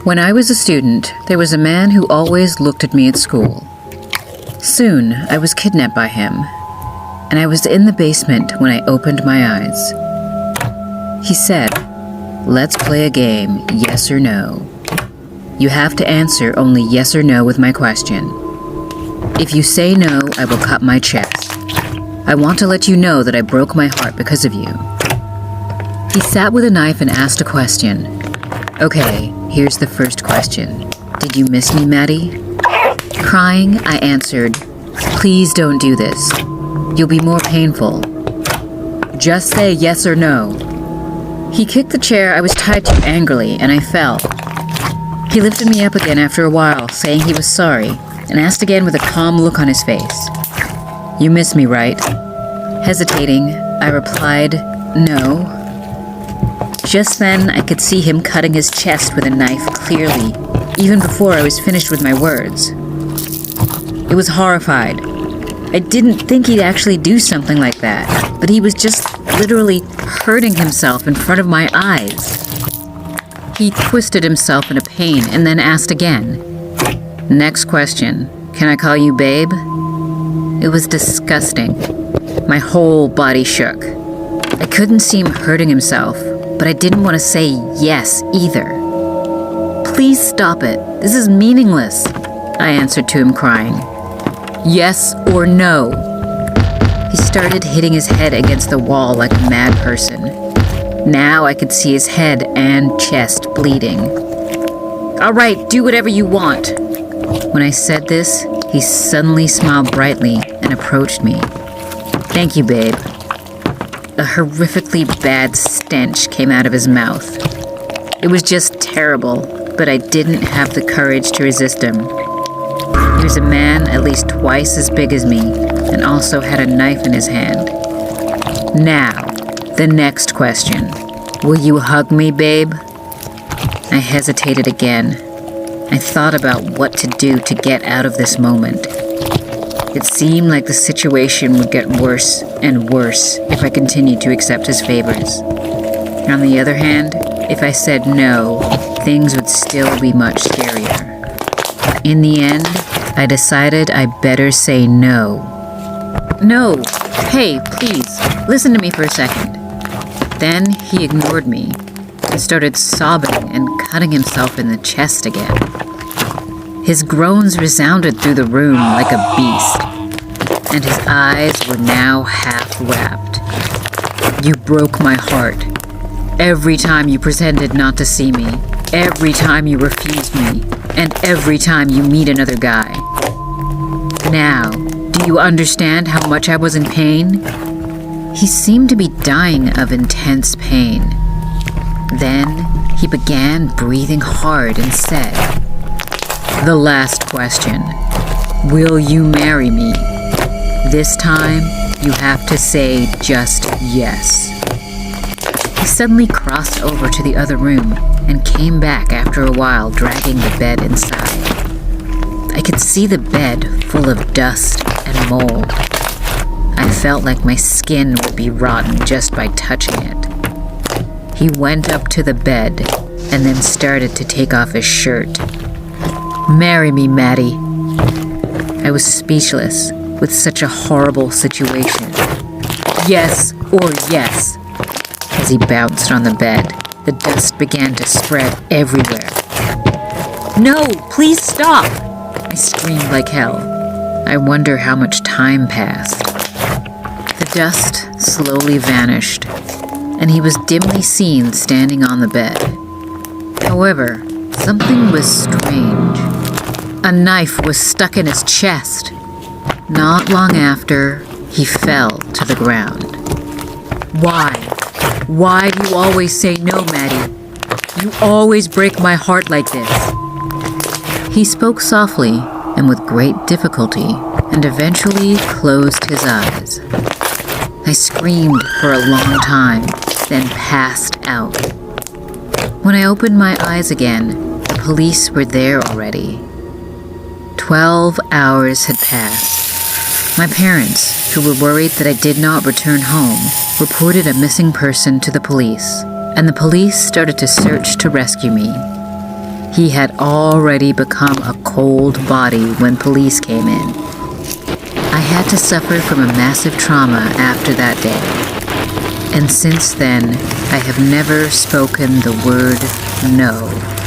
When I was a student, there was a man who always looked at me at school. Soon, I was kidnapped by him, and I was in the basement when I opened my eyes. He said, "Let's play a game, yes or no. You have to answer only yes or no with my question. If you say no, I will cut my chest. I want to let you know that I broke my heart because of you." He sat with a knife and asked a question. Okay, here's the first question. Did you miss me, Maddie? Crying, I answered, "Please don't do this. You'll be more painful. Just say yes or no." He kicked the chair I was tied to angrily, and I fell. He lifted me up again after a while, saying he was sorry, and asked again with a calm look on his face. "You miss me, right?" Hesitating, I replied, "No." Just then, I could see him cutting his chest with a knife clearly, even before I was finished with my words. I was horrified. I didn't think he'd actually do something like that, but he was just literally hurting himself in front of my eyes. He twisted himself in a pain and then asked again. "Next question. Can I call you babe?" It was disgusting. My whole body shook. I couldn't see him hurting himself, but I didn't want to say yes either. "Please stop it. This is meaningless," I answered to him, crying. "Yes or no?" He started hitting his head against the wall like a mad person. Now I could see his head and chest bleeding. "All right, do whatever you want." When I said this, he suddenly smiled brightly and approached me. "Thank you, babe." A horrifically bad stench came out of his mouth. It was just terrible, but I didn't have the courage to resist him. He was a man at least twice as big as me, and also had a knife in his hand. Now, the next question. Will you hug me, babe? I hesitated again. I thought about what to do to get out of this moment. It seemed like the situation would get worse and worse if I continued to accept his favors. On the other hand, if I said no, things would still be much scarier. In the end, I decided I better say no. "No! Hey, please, listen to me for a second." Then he ignored me and started sobbing and cutting himself in the chest again. His groans resounded through the room like a beast, and his eyes were now half-wrapped. "You broke my heart. Every time you pretended not to see me, every time you refused me, and every time you meet another guy. Now, do you understand how much I was in pain?" He seemed to be dying of intense pain. Then he began breathing hard and said, "The last question. Will you marry me? This time, you have to say just yes." He suddenly crossed over to the other room and came back after a while, dragging the bed inside. I could see the bed full of dust and mold. I felt like my skin would be rotten just by touching it. He went up to the bed and then started to take off his shirt. "Marry me, Maddie." I was speechless with such a horrible situation. "Yes or yes." As he bounced on the bed, the dust began to spread everywhere. "No, please stop!" I screamed like hell. I wonder how much time passed. The dust slowly vanished, and he was dimly seen standing on the bed. However, something was strange. A knife was stuck in his chest. Not long after, he fell to the ground. "Why? Why do you always say no, Maddie? You always break my heart like this." He spoke softly and with great difficulty, and eventually closed his eyes. I screamed for a long time, then passed out. When I opened my eyes again, the police were there already. 12 hours had passed. My parents, who were worried that I did not return home, reported a missing person to the police, and the police started to search to rescue me. He had already become a cold body when police came in. I had to suffer from a massive trauma after that day. And since then, I have never spoken the word no.